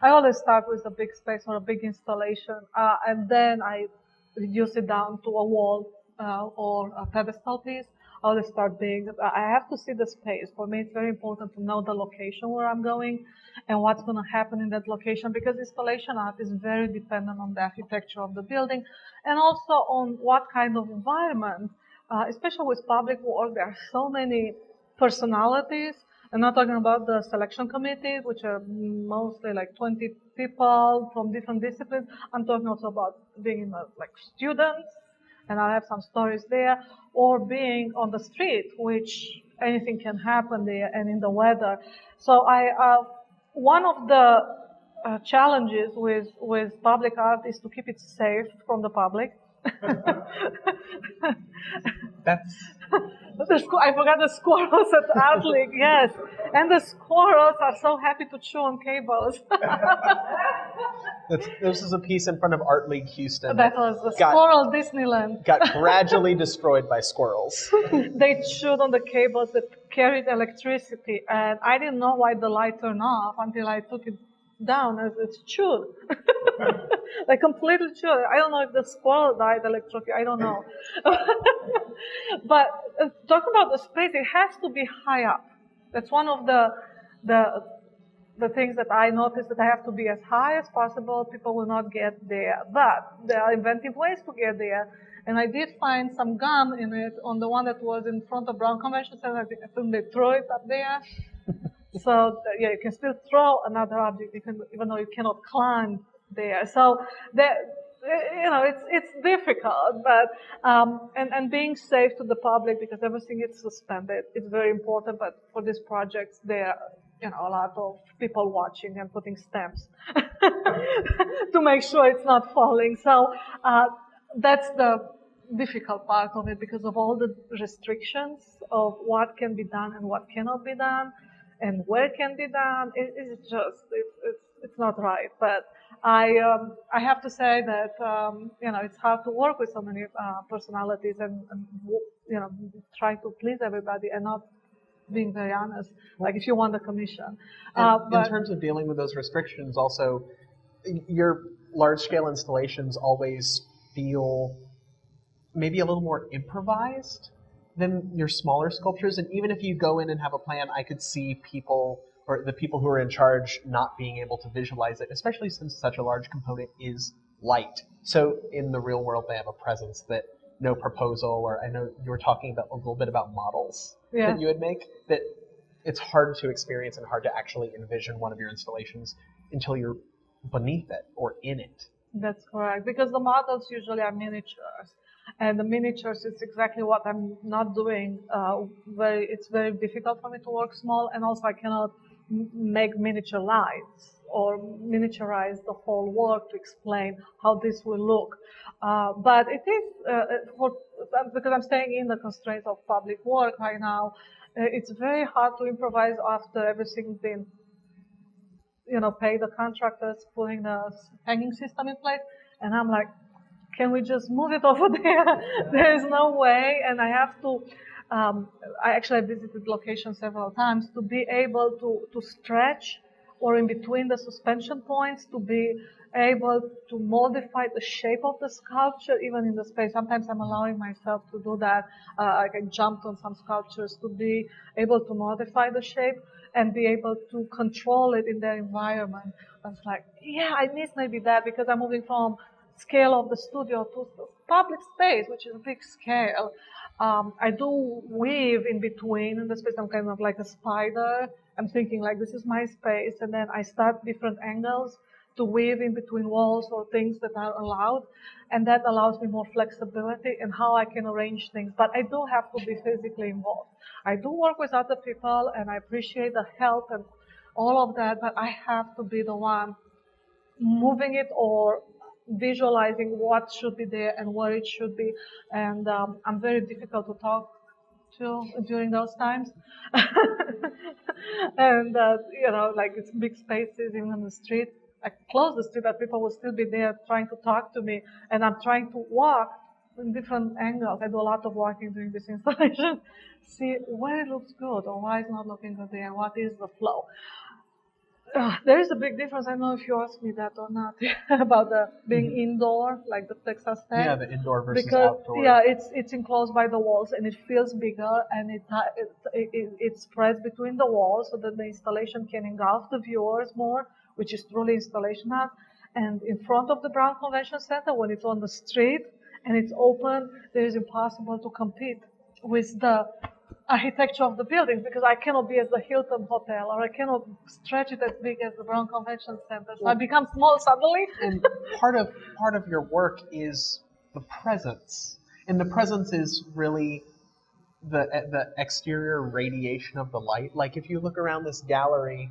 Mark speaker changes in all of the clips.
Speaker 1: I always start with a big space or a big installation, and then I reduce it down to a wall or a pedestal piece. I always start big. I have to see the space. For me, it's very important to know the location where I'm going and what's going to happen in that location, because installation art is very dependent on the architecture of the building and also on what kind of environment. Especially with public work, there are so many personalities. I'm not talking about the selection committee, which are mostly like 20 people from different disciplines. I'm talking also about being like students, and I have some stories there, or being on the street, which anything can happen there, and in the weather. So one of the challenges with public art is to keep it safe from the public.
Speaker 2: That's
Speaker 1: I forgot the squirrels at Art League, yes. And the squirrels are so happy to chew on cables.
Speaker 2: this is a piece in front of Art League Houston.
Speaker 1: That was the squirrel Disneyland.
Speaker 2: Got gradually destroyed by squirrels.
Speaker 1: They chewed on the cables that carried electricity, and I didn't know why the light turned off until I took it down as it's chewed. Like completely chewed. I don't know if the squirrel died electrocuted. I don't know. But talking about the space, it has to be high up. That's one of the things that I noticed, that I have to be as high as possible. People will not get there, but there are inventive ways to get there. And I did find some gum in it on the one that was in front of Brown Convention Center. I think they throw it up there. So yeah, you can still throw another object, even though you cannot climb there. So that, it's difficult, but and being safe to the public, because everything is suspended. It's very important. But for these projects, there are a lot of people watching and putting stamps to make sure it's not falling. So that's the difficult part of it, because of all the restrictions of what can be done and what cannot be done, and where can be done. It's not right. But I have to say that it's hard to work with so many personalities and trying to please everybody and not being very honest. Like if you want a commission.
Speaker 2: In terms of dealing with those restrictions, also, your large-scale installations always feel maybe a little more improvised than your smaller sculptures. And even if you go in and have a plan, I could see people, or the people who are in charge, not being able to visualize it, especially since such a large component is light. So in the real world, they have a presence that no proposal, or I know you were talking about a little bit about models that you would make, that it's hard to experience and hard to actually envision one of your installations until you're beneath it or in it.
Speaker 1: That's correct, because the models usually are miniatures. And the miniatures is exactly what I'm not doing. It's very difficult for me to work small, and also I cannot make miniature lights or miniaturize the whole work to explain how this will look. But it is, because I'm staying in the constraints of public work right now, it's very hard to improvise after everything's been, pay the contractors, putting the hanging system in place. And I'm like, can we just move it over there? There is no way. And I have to, I actually visited locations several times to be able to stretch, or in between the suspension points, to be able to modify the shape of the sculpture, even in the space. Sometimes I'm allowing myself to do that. I jumped on some sculptures to be able to modify the shape and be able to control it in their environment. I was like, yeah, I miss maybe that, because I'm moving from scale of the studio to public space, which is a big scale. I do weave in between in the space. I'm kind of like a spider. I'm thinking like, this is my space, and then I start different angles to weave in between walls or things that are allowed, and that allows me more flexibility in how I can arrange things. But I do have to be physically involved. I do work with other people, and I appreciate the help and all of that, but I have to be the one moving it or visualizing what should be there and where it should be. And I'm very difficult to talk to during those times. And, like it's big spaces, even on the street. I close the street, but people will still be there trying to talk to me. And I'm trying to walk in different angles. I do a lot of walking during this installation. See where it looks good or why it's not looking good there, and what is the flow. There is a big difference. I don't know if you asked me that or not about the being indoor, like the Texas Tech.
Speaker 2: Yeah, the indoor versus
Speaker 1: Because
Speaker 2: outdoor.
Speaker 1: yeah, it's enclosed by the walls and it feels bigger and it spreads between the walls so that the installation can engulf the viewers more, which is truly installation art. And in front of the Brown Convention Center, when it's on the street and it's open, it is impossible to compete with the architecture of the buildings because I cannot be as the Hilton Hotel or I cannot stretch it as big as the Brown Convention Center. So I become small suddenly.
Speaker 2: And part of your work is the presence, and the presence is really the exterior radiation of the light. Like if you look around this gallery,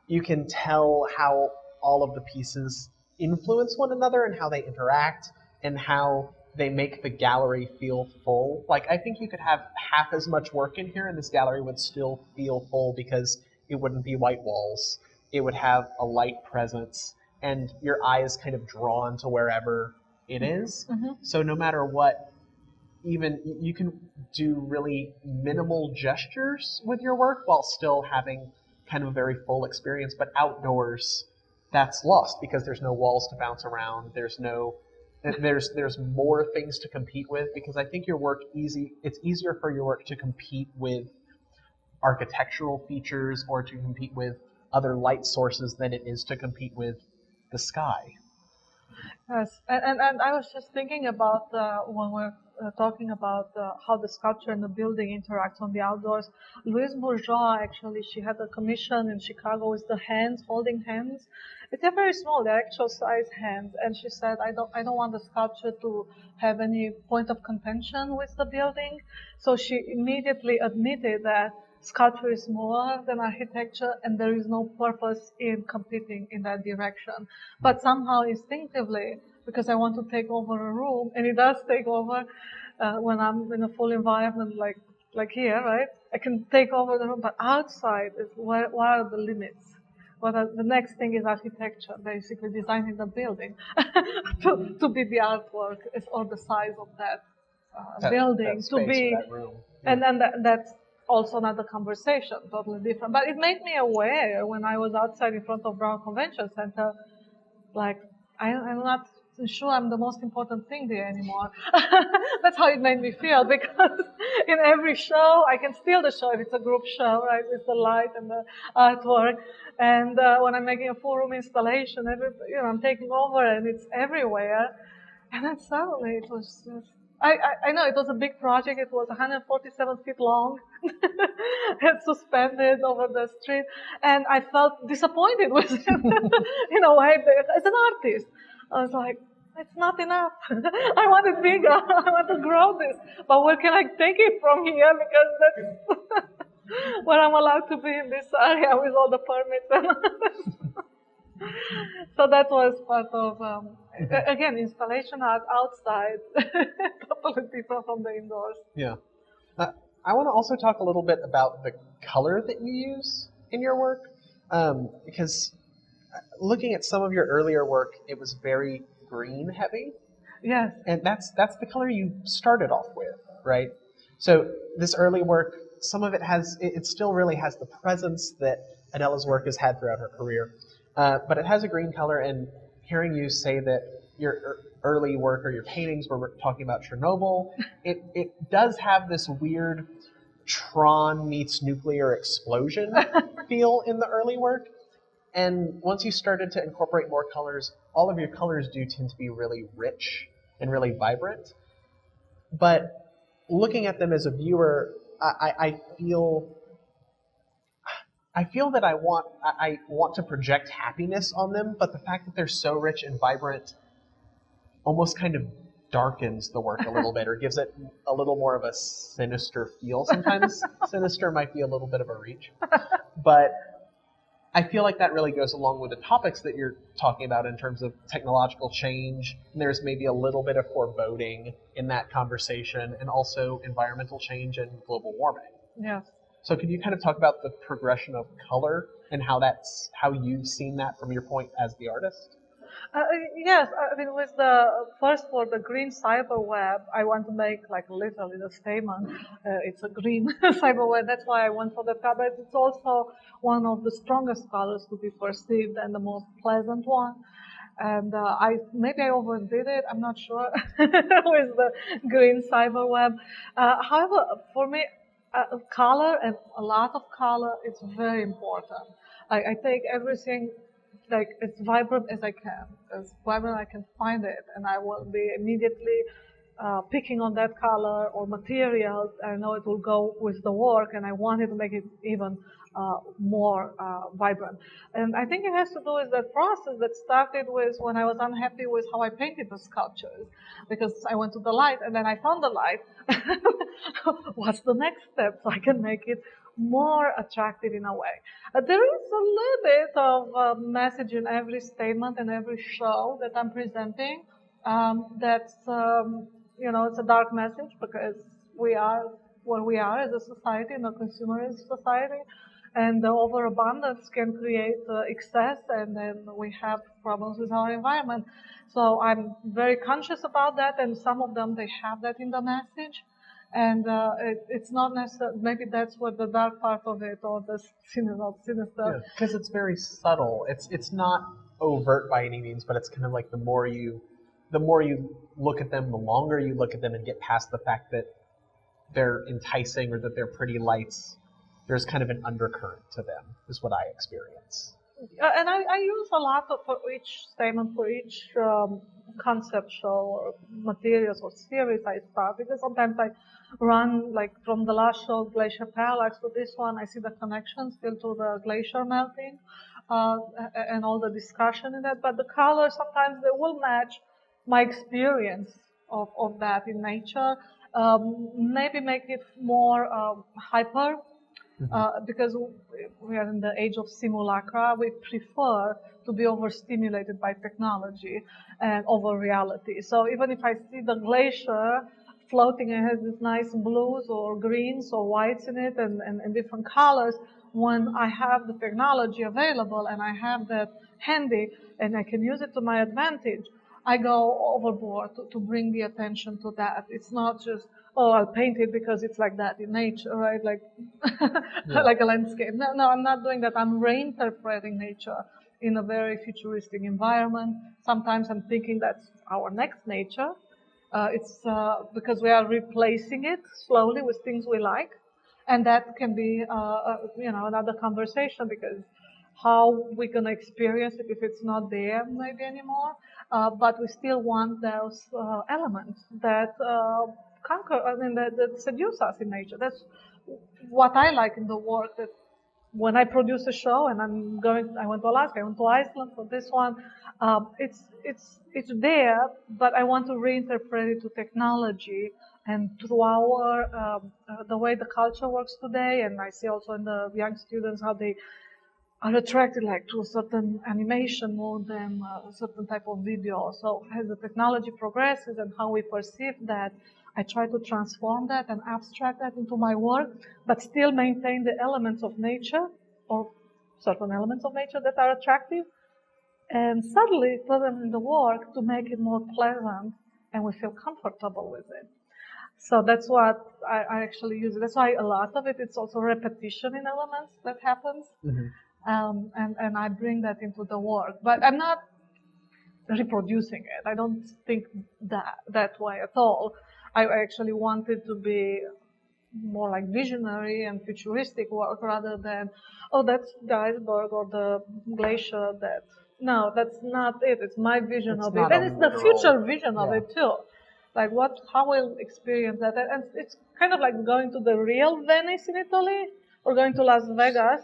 Speaker 2: you can tell how all of the pieces influence one another and how they interact and how they make the gallery feel full. Like I think you could have half as much work in here and this gallery would still feel full because it wouldn't be white walls. It would have a light presence and your eye is kind of drawn to wherever it is. So no matter what, even you can do really minimal gestures with your work while still having kind of a very full experience. But outdoors, that's lost because there's no walls to bounce around. There's more things to compete with because I think it's easier for your work to compete with architectural features or to compete with other light sources than it is to compete with the sky.
Speaker 1: Yes, and I was just thinking about when we're talking about how the sculpture and the building interacts on the outdoors. Louise Bourgeois, actually, she had a commission in Chicago with the hands, holding hands. They're very small, they're actual size hands. And she said, I don't want the sculpture to have any point of contention with the building. So she immediately admitted that sculpture is more than architecture and there is no purpose in competing in that direction. But somehow instinctively, because I want to take over a room, and it does take over when I'm in a full environment like here, right? I can take over the room, but outside is what are the limits? The next thing is architecture, basically designing the building to be the artwork or the size of that building,
Speaker 2: that space,
Speaker 1: to be,
Speaker 2: that room.
Speaker 1: and that's also another conversation, totally different. But it made me aware when I was outside in front of Brown Convention Center, like I'm not sure I'm the most important thing there anymore. That's how it made me feel because in every show, I can steal the show if it's a group show, right? With the light and the artwork. And when I'm making a full room installation, I'm taking over and it's everywhere. And then suddenly it was just, I know it was a big project. It was 147 feet long. It's suspended over the street. And I felt disappointed with it in a way. As an artist, I was like, it's not enough. I want it bigger. I want to grow this. But where can I take it from here? Because that's where I'm allowed to be in this area with all the permits. So that was part of, again, installation art outside, totally different from the indoors.
Speaker 2: Yeah. I want to also talk a little bit about the color that you use in your work, because looking at some of your earlier work, it was very green heavy.
Speaker 1: Yes.
Speaker 2: And that's the color you started off with, right? So this early work, some of it still really has the presence that Adela's work has had throughout her career. But it has a green color, and hearing you say that your early work or your paintings were talking about Chernobyl, it does have this weird Tron meets nuclear explosion feel in the early work. And once you started to incorporate more colors, all of your colors do tend to be really rich and really vibrant. But looking at them as a viewer, I feel that I want to project happiness on them, but the fact that they're so rich and vibrant almost kind of darkens the work a little bit, or gives it a little more of a sinister feel. Sometimes sinister might be a little bit of a reach, but I feel like that really goes along with the topics that you're talking about in terms of technological change. And there's maybe a little bit of foreboding in that conversation, and also environmental change and global warming.
Speaker 1: Yes.
Speaker 2: So could you kind of talk about the progression of color and how you've seen that from your point as the artist?
Speaker 1: Uh, yes, I mean, with the first for the green cyber web, I want to make like literally the statement. It's a green cyber web. That's why I went for the color. It's also one of the strongest colors to be perceived and the most pleasant one. And I overdid it. I'm not sure with the green cyber web. However, for me, color and a lot of color is very important. I take everything like as vibrant as I can, as vibrant I can find it, and I will be immediately picking on that color or material. I know it will go with the work, and I wanted to make it even more vibrant. And I think it has to do with that process that started with when I was unhappy with how I painted the sculptures, because I went to the light and then I found the light. What's the next step so I can make it more attractive in a way? There is a little bit of message in every statement and every show that I'm presenting. That's it's a dark message because we are what we are as a society, and a consumerist society, and the overabundance can create excess, and then we have problems with our environment. So I'm very conscious about that, and some of them they have that in the message. And it's not necessarily, maybe that's what the dark part of it, or the sinister.
Speaker 2: Because it's very subtle. It's not overt by any means, but it's kind of like the more you look at them, the longer you look at them and get past the fact that they're enticing or that they're pretty lights, there's kind of an undercurrent to them, is what I experience.
Speaker 1: And I use a lot for each statement, for each conceptual or materials or series I start, because sometimes I run, like from the last show, Glacier Parallax, to this one, I see the connection still to the glacier melting and all the discussion in that. But the colors, sometimes they will match my experience of that in nature. Maybe make it more hyper. Because we are in the age of simulacra, we prefer to be overstimulated by technology and over reality. So even if I see the glacier floating and has these nice blues or greens or whites in it and different colors, when I have the technology available and I have that handy and I can use it to my advantage, I go overboard to bring the attention to that. It's not just, oh, I'll paint it because it's like that in nature, right? Like, like a landscape. No, I'm not doing that. I'm reinterpreting nature in a very futuristic environment. Sometimes I'm thinking that's our next nature. It's because we are replacing it slowly with things we like. And that can be, another conversation, because how we're going to experience it if it's not there maybe anymore. But we still want those elements that that seduce us in nature. That's what I like in the work, that when I produce a show and I went to Alaska, I went to Iceland for this one, it's there, but I want to reinterpret it to technology and through our, the way the culture works today. And I see also in the young students how they are attracted like to a certain animation more than a certain type of video. So as the technology progresses and how we perceive that, I try to transform that and abstract that into my work, but still maintain the elements of nature, or certain elements of nature that are attractive, and subtly put them in the work to make it more pleasant and we feel comfortable with it. So that's what I actually use. That's why a lot of it's also repetition in elements that happens. And I bring that into the work, but I'm not reproducing it. I don't think that way at all. I actually wanted to be more like visionary and futuristic work rather than, oh, that's the iceberg or the glacier. No, that's not it. It's my vision of it. And it's the future vision of it too. Like how we'll experience that. And it's kind of like going to the real Venice in Italy or going to Las Vegas.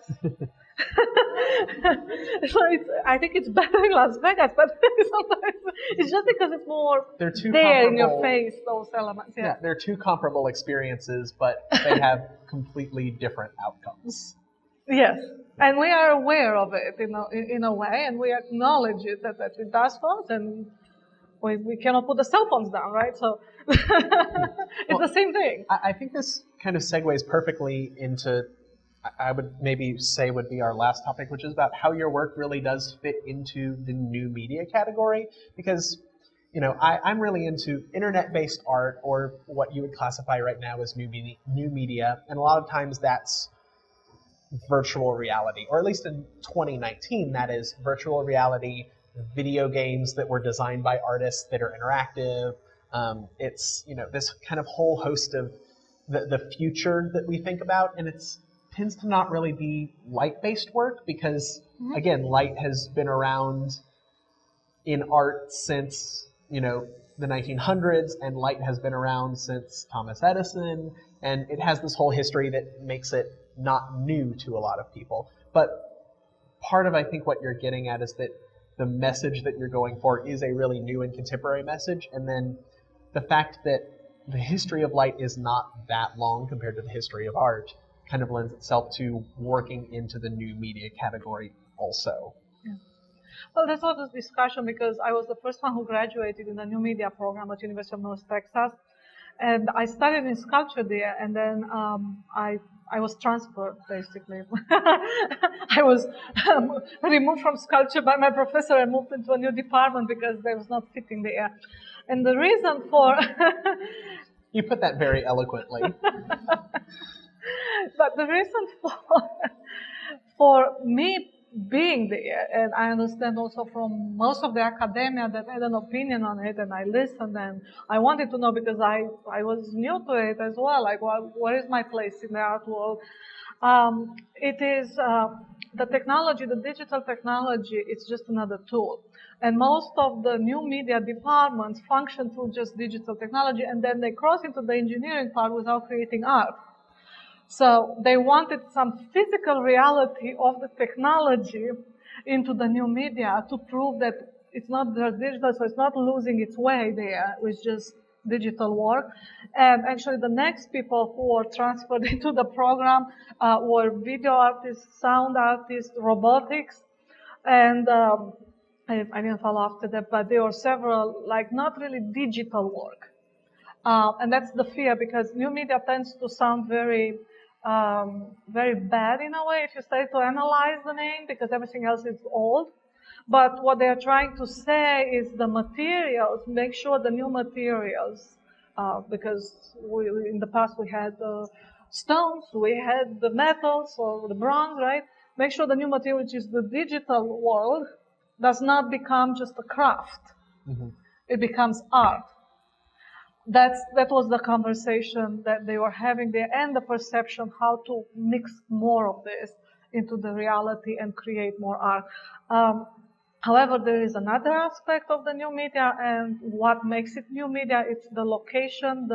Speaker 1: So I think it's better in Las Vegas, but sometimes it's just because it's more there in your face, those elements. Yeah,
Speaker 2: they're two comparable experiences, but they have completely different outcomes.
Speaker 1: Yes, and we are aware of it in a way, and we acknowledge it that it does for us, and we cannot put the cell phones down, right? So it's the same thing.
Speaker 2: I think this kind of segues perfectly into I would maybe say would be our last topic, which is about how your work really does fit into the new media category. Because, I'm really into internet-based art, or what you would classify right now as new media, and a lot of times that's virtual reality, or at least in 2019, that is virtual reality, video games that were designed by artists that are interactive. It's this kind of whole host of the future that we think about, and it tends to not really be light-based work because, again, light has been around in art since the 1900s, and light has been around since Thomas Edison, and it has this whole history that makes it not new to a lot of people. But part of, I think, what you're getting at is that the message that you're going for is a really new and contemporary message, and then the fact that the history of light is not that long compared to the history of art kind of lends itself to working into the new media category also.
Speaker 1: Yeah. Well, that's all this discussion because I was the first one who graduated in the new media program at University of North Texas. And I studied in sculpture there, and then I was transferred, basically. I was removed from sculpture by my professor and moved into a new department because I was not fitting there. And the reason for...
Speaker 2: You put that very eloquently.
Speaker 1: But the reason for me being there, and I understand also from most of the academia that had an opinion on it, and I listened, and I wanted to know because I was new to it as well, like what is my place in the art world? It is the technology, the digital technology, it's just another tool. And most of the new media departments function through just digital technology, and then they cross into the engineering part without creating art. So they wanted some physical reality of the technology into the new media to prove that it's not just digital, so it's not losing its way there with just digital work. And actually the next people who were transferred into the program were video artists, sound artists, robotics, and I didn't follow after that, but there were several, like not really digital work. And that's the fear because new media tends to sound very bad in a way if you start to analyze the name because everything else is old. But what they are trying to say is the materials, make sure the new materials, because in the past we had stones, we had the metals or the bronze, right? Make sure the new material, which is the digital world, does not become just a craft. Mm-hmm. It becomes art. That was the conversation that they were having there, and the perception how to mix more of this into the reality and create more art. However, there is another aspect of the new media, and what makes it new media, it's the location,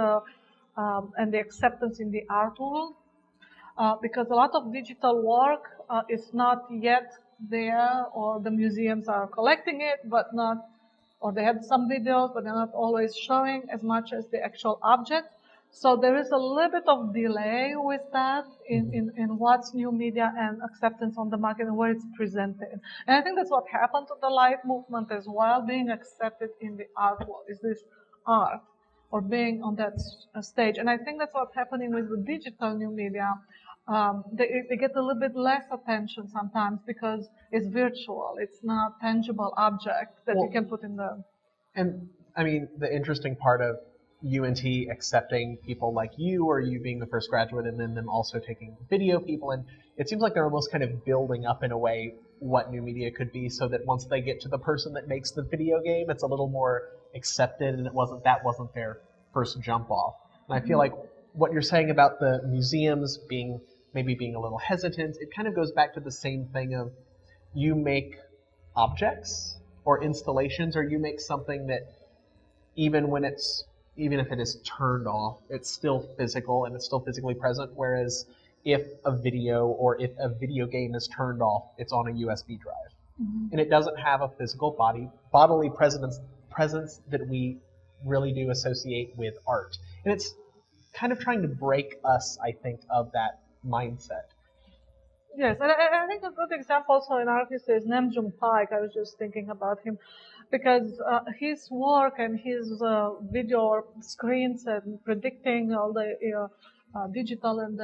Speaker 1: and the acceptance in the art world. Because a lot of digital work is not yet there, or the museums are collecting it, but not, or they have some videos, but they're not always showing as much as the actual object. So there is a little bit of delay with that in what's new media and acceptance on the market and where it's presented. And I think that's what happened to the light movement as well, being accepted in the art world. Is this art or being on that stage? And I think that's what's happening with the digital new media. They get a little bit less attention sometimes because it's virtual. It's not tangible object that you can put in the...
Speaker 2: And I mean, the interesting part of UNT accepting people like you, or you being the first graduate, and then them also taking video people, and it seems like they're almost kind of building up in a way what new media could be, so that once they get to the person that makes the video game, it's a little more accepted, and that wasn't their first jump off. And I feel like what you're saying about the museums maybe being a little hesitant, it kind of goes back to the same thing of you make objects or installations, or you make something that even if it is turned off, it's still physical and it's still physically present. Whereas if a video or if a video game is turned off, it's on a USB drive. Mm-hmm. And it doesn't have a physical bodily presence that we really do associate with art. And it's kind of trying to break us, I think, of that mindset.
Speaker 1: Yes, and I think a good example also in art history is Namjoon Paik. I was just thinking about him because his work and his video screens and predicting all the digital, and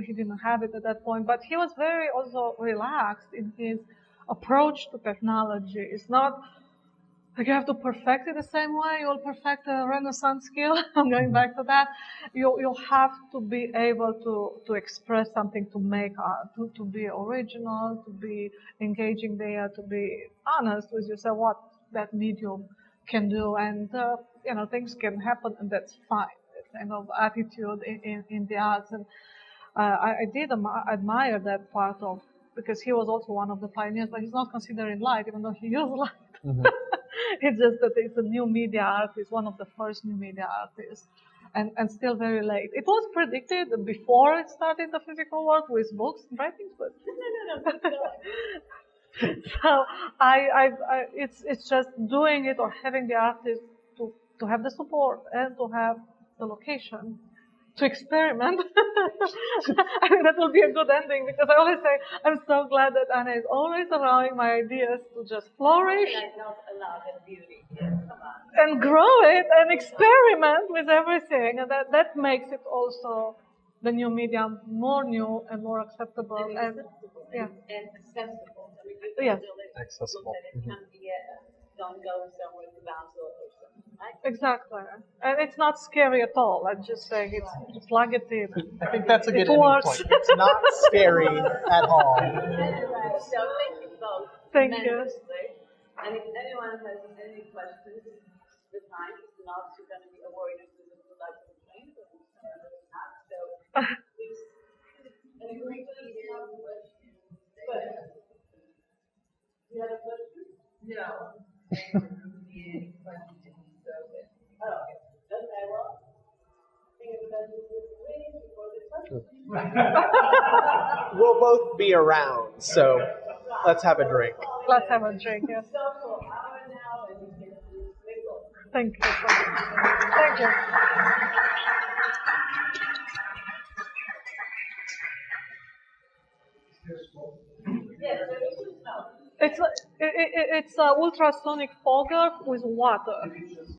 Speaker 1: he didn't have it at that point. But he was very also relaxed in his approach to technology. It's not like you have to perfect it the same way. You'll perfect a Renaissance skill. I'm going back to that. You have to be able to express something, to make art, to be original, to be engaging there, to be honest with yourself, what that medium can do. And, things can happen, and that's fine. It's kind of attitude in the arts. And I did admire that part of, because he was also one of the pioneers, but he's not considering light, even though he used light. Mm-hmm. It's just that it's a new media artist, one of the first new media artists, and still very late. It was predicted before it started the physical world with books and writings, but so it's just doing it or having the artist to have the support and to have the location to experiment. I think that will be a good ending, because I always say I'm so glad that Anna is always allowing my ideas to just flourish.
Speaker 3: And I not allow that beauty. Yes, come on.
Speaker 1: And grow it and experiment with everything, and that makes it also the new medium more new and more acceptable
Speaker 3: and accessible.
Speaker 1: yeah.
Speaker 3: And accessible. I mean,
Speaker 1: Yes.
Speaker 2: Accessible.
Speaker 3: That it can be don't go somewhere to bounce or something, right?
Speaker 1: Exactly. And it's not scary at all. I'm just saying it's just plug it in.
Speaker 2: I think that's a good
Speaker 1: It
Speaker 2: ending
Speaker 1: works.
Speaker 2: point. It's not scary at all.
Speaker 3: Anyway, so thank you both.
Speaker 1: Thank you.
Speaker 3: tremendously. And if anyone has any questions, the time is not going to be a worry if you would like to change or not. So please, any questions? You have a question? No. Okay, well, think everybody is waiting before the question.
Speaker 2: We'll both be around, so let's have a drink.
Speaker 1: Let's have a drink, yes.
Speaker 3: So for hour now, and you can mingle.
Speaker 1: Thank you so much. Thank you.
Speaker 3: Yes, there is no.
Speaker 1: It's a ultrasonic fogger with water.